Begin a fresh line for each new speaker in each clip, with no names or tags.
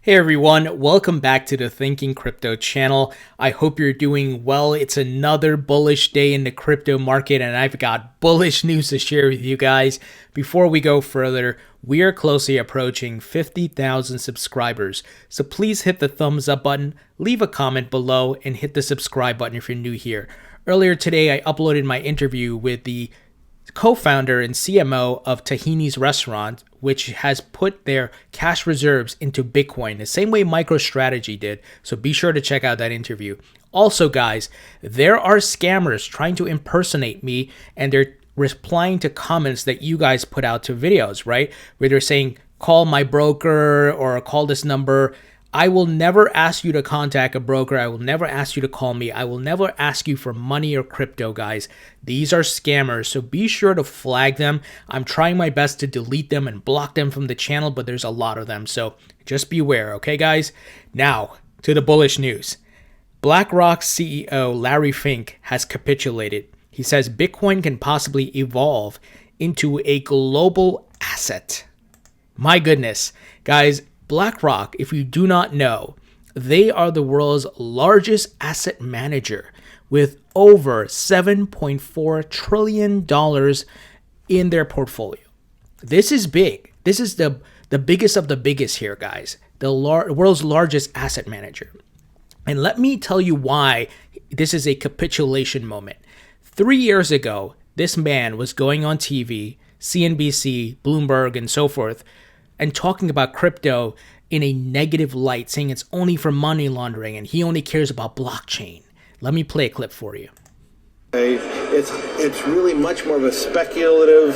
Hey everyone, welcome back to the Thinking Crypto channel. I hope you're doing well. It's another bullish day in the crypto market and I've got bullish news to share with you guys. Before we go further, we are closely approaching 50,000 subscribers. So please hit the thumbs up button, leave a comment below, and hit the subscribe button if you're new here. Earlier today, I uploaded my interview with the co-founder and CMO of Tahini's Restaurant, which has put their cash reserves into Bitcoin, the same way MicroStrategy did. So be sure to check out that interview. Also, guys, there are scammers trying to impersonate me, and they're replying to comments that you guys put out to videos, right? Where they're saying, call my broker or call this number. I will never ask you to contact a broker. I will never ask you to call me. I will never ask you for money or crypto, guys. These are scammers, so be sure to flag them. I'm trying my best to delete them and block them from the channel, but there's a lot of them, so just beware, okay, guys? Now, to the bullish news. BlackRock CEO Larry Fink has capitulated. He says Bitcoin can possibly evolve into a global asset. My goodness, guys. BlackRock, if you do not know, they are the world's largest asset manager with over $7.4 trillion in their portfolio. This is big. This is the biggest of the biggest here, guys. The world's largest asset manager. And let me tell you why this is a capitulation moment. 3 years ago, this man was going on TV, CNBC, Bloomberg, and so forth, and talking about crypto in a negative light, saying it's only for money laundering and he only cares about blockchain. Let me play a clip for you.
It's really much more of a speculative,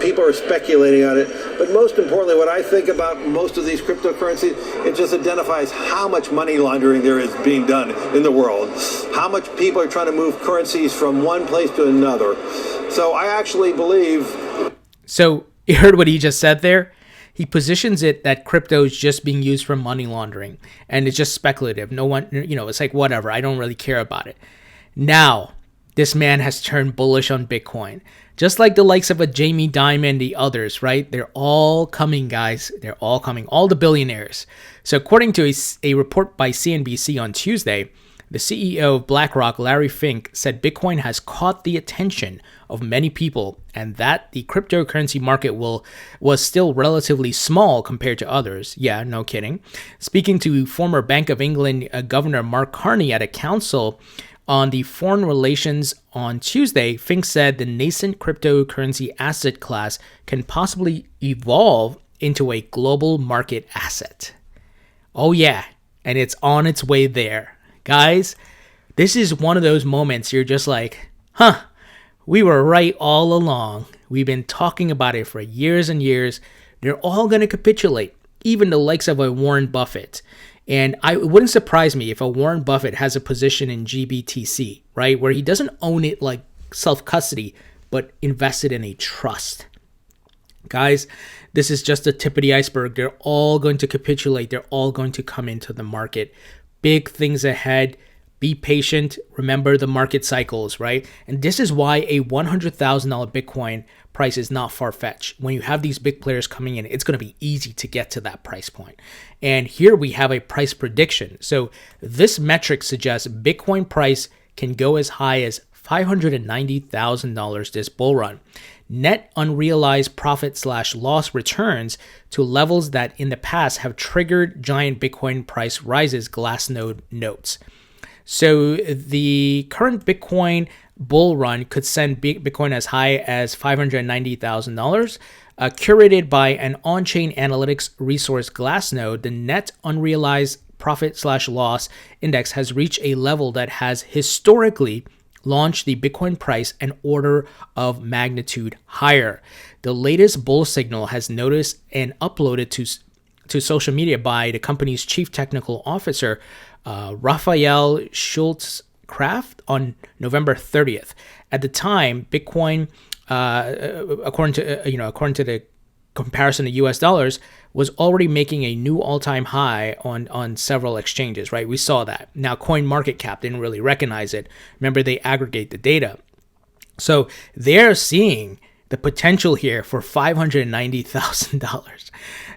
people are speculating on it. But most importantly, what I think about most of these cryptocurrencies, it just identifies how much money laundering there is being done in the world, how much people are trying to move currencies from one place to another. So I actually believe...
So you heard what he just said there? He positions it that crypto is just being used for money laundering and it's just speculative. No one, it's like whatever. I don't really care about it. Now, this man has turned bullish on Bitcoin. Just like the likes of a Jamie Dimon and the others, right? They're all coming, guys. They're all coming. All the billionaires. So according to a report by CNBC on Tuesday, the CEO of BlackRock, Larry Fink, said Bitcoin has caught the attention of many people and that the cryptocurrency market was still relatively small compared to others. Yeah, no kidding. Speaking to former Bank of England Governor Mark Carney at a council on the foreign relations on Tuesday, Fink said the nascent cryptocurrency asset class can possibly evolve into a global market asset. Oh yeah, and it's on its way there. Guys, this is one of those moments you're just like, we were right all along. We've been talking about it for years and years. They're all going to capitulate, even the likes of a Warren Buffett. And it wouldn't surprise me if a Warren Buffett has a position in GBTC, right, where he doesn't own it like self-custody, but invested in a trust. Guys, this is just the tip of the iceberg. They're all going to capitulate. They're all going to come into the market. Big things ahead. Be patient. Remember the market cycles, right? And this is why a $100,000 Bitcoin price is not far-fetched. When you have these big players coming in, it's going to be easy to get to that price point. And here we have a price prediction. So this metric suggests Bitcoin price can go as high as $590,000 this bull run. Net unrealized profit/loss returns to levels that in the past have triggered giant Bitcoin price rises, Glassnode notes. So the current Bitcoin bull run could send Bitcoin as high as $590,000. Curated by an on-chain analytics resource Glassnode, the net unrealized profit/loss index has reached a level that has historically launched the Bitcoin price an order of magnitude higher. The latest bull signal has noticed and uploaded to social media by the company's chief technical officer, Raphael Schultz-Kraft, on November 30th. At the time, Bitcoin, according to the comparison to US dollars, was already making a new all-time high on several exchanges, right? We saw that. Now, CoinMarketCap didn't really recognize it. Remember, they aggregate the data. So they're seeing the potential here for $590,000.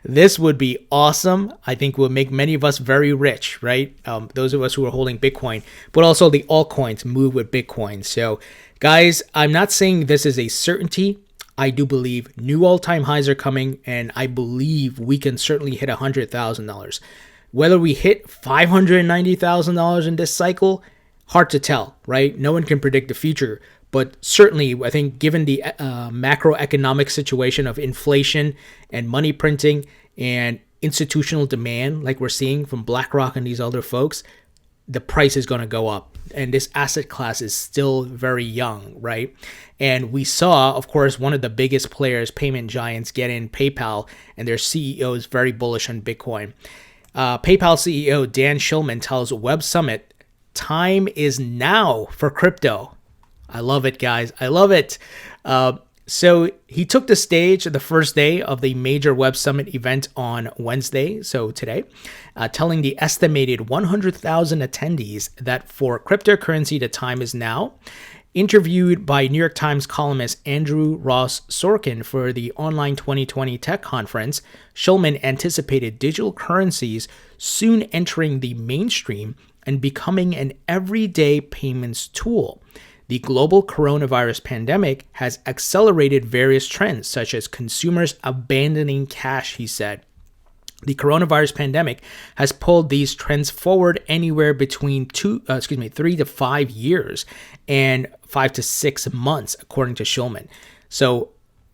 This would be awesome. I think will make many of us very rich, right? Those of us who are holding Bitcoin, but also the altcoins move with Bitcoin. So guys, I'm not saying this is a certainty. I do believe new all-time highs are coming, and I believe we can certainly hit $100,000. Whether we hit $590,000 in this cycle, hard to tell, right? No one can predict the future. But certainly, I think given the macroeconomic situation of inflation and money printing and institutional demand, like we're seeing from BlackRock and these other folks, the price is going to go up. And this asset class is still very young, right? And we saw, of course, one of the biggest players, payment giants, get in, PayPal, and their CEO is very bullish on Bitcoin. PayPal CEO Dan Schulman tells Web Summit, time is now for crypto. I love it, guys. I love it. So he took the stage the first day of the major Web Summit event on Wednesday, so today, telling the estimated 100,000 attendees that for cryptocurrency, the time is now. Interviewed by New York Times columnist Andrew Ross Sorkin for the online 2020 tech conference, Schulman anticipated digital currencies soon entering the mainstream and becoming an everyday payments tool. The global coronavirus pandemic has accelerated various trends, such as consumers abandoning cash, he said. The coronavirus pandemic has pulled these trends forward anywhere between 3 to 5 years and 5 to 6 months, according to Schulman. So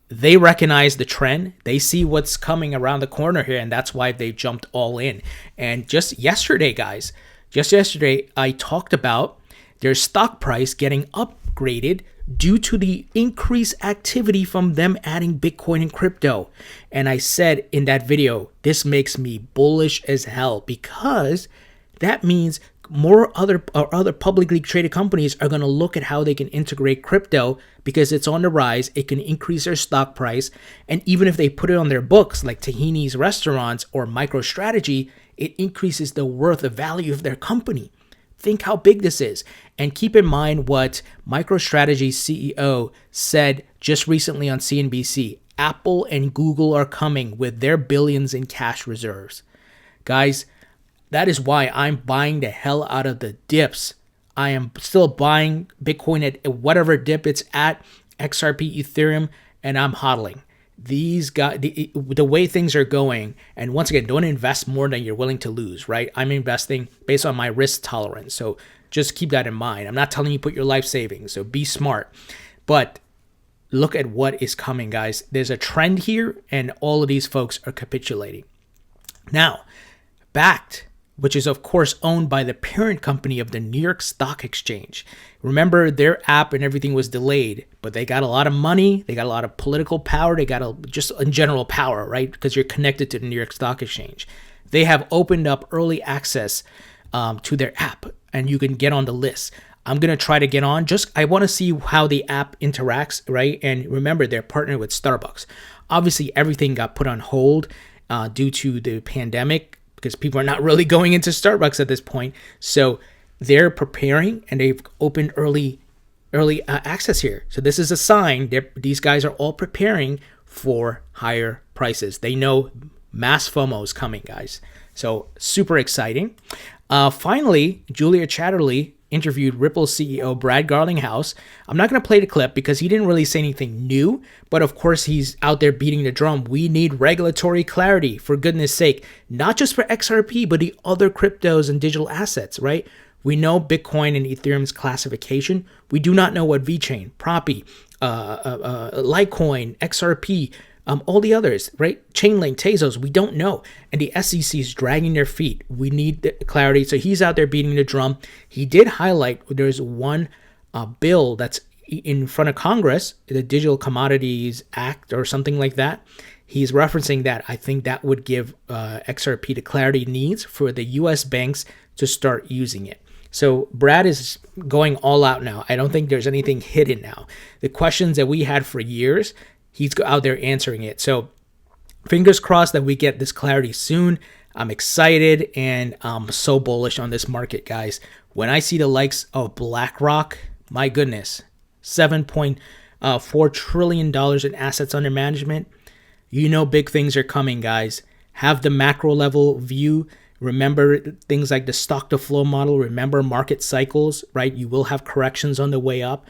they recognize the trend. They see what's coming around the corner here, and that's why they jumped all in. And just yesterday, guys, I talked about their stock price getting upgraded due to the increased activity from them adding Bitcoin and crypto. And I said in that video, this makes me bullish as hell, because that means more other publicly traded companies are going to look at how they can integrate crypto, because it's on the rise. It can increase their stock price. And even if they put it on their books like Tahini's Restaurants or MicroStrategy, it increases the worth of value of their company. Think how big this is. And keep in mind what MicroStrategy's CEO said just recently on CNBC. Apple and Google are coming with their billions in cash reserves. Guys, that is why I'm buying the hell out of the dips. I am still buying Bitcoin at whatever dip it's at, XRP, Ethereum, and I'm hodling. These guys, the way things are going, and once again, don't invest more than you're willing to lose, right? I'm investing based on my risk tolerance. So just keep that in mind. I'm not telling you put your life savings, so be smart. But look at what is coming, guys. There's a trend here, and all of these folks are capitulating. Now, Bakkt, which is of course owned by the parent company of the New York Stock Exchange. Remember, their app and everything was delayed, but they got a lot of money, they got a lot of political power, they got just in general power, right? Because you're connected to the New York Stock Exchange. They have opened up early access to their app, and you can get on the list. I'm going to try to get on. I want to see how the app interacts, right? And remember, they're partnered with Starbucks. Obviously, everything got put on hold due to the pandemic, because people are not really going into Starbucks at this point. So they're preparing, and they've opened early access here. So this is a sign that these guys are all preparing for higher prices. They know mass FOMO is coming, guys. So super exciting. Finally, Julia Chatterley interviewed Ripple CEO Brad Garlinghouse. I'm not going to play the clip because he didn't really say anything new, but of course he's out there beating the drum. We need regulatory clarity, for goodness sake, not just for XRP, but the other cryptos and digital assets, right? We know Bitcoin and Ethereum's classification. We do not know what VeChain, Propi, Litecoin, XRP, all the others, right? Chainlink, Tezos, we don't know. And the SEC is dragging their feet. We need the clarity. So he's out there beating the drum. He did highlight there's one bill that's in front of Congress, the Digital Commodities Act or something like that. He's referencing that. I think that would give XRP the clarity it needs for the U.S. banks to start using it. So Brad is going all out now. I don't think there's anything hidden now. The questions that we had for years, he's out there answering it. So fingers crossed that we get this clarity soon. I'm excited, and I'm so bullish on this market, guys. When I see the likes of BlackRock, my goodness, 7.2 $4 trillion in assets under management. You know big things are coming, guys. Have the macro level view. Remember things like the stock to flow model. Remember market cycles, right? You will have corrections on the way up.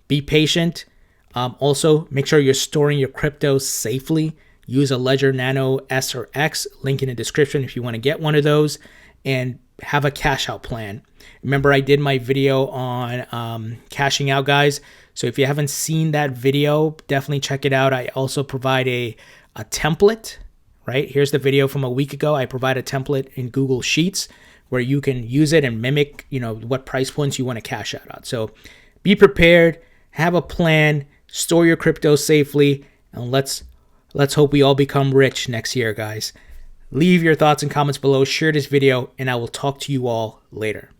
Be patient. Also, make sure you're storing your crypto safely. Use a Ledger Nano S or X, link in the description if you want to get one of those, and have a cash out plan. Remember, I did my video on cashing out, guys. So if you haven't seen that video, definitely check it out. I also provide a template, right? Here's the video from a week ago. I provide a template in Google Sheets where you can use it and mimic, what price points you want to cash out at. So be prepared, have a plan, store your crypto safely, and let's hope we all become rich next year, guys. Leave your thoughts and comments below, share this video, and I will talk to you all later.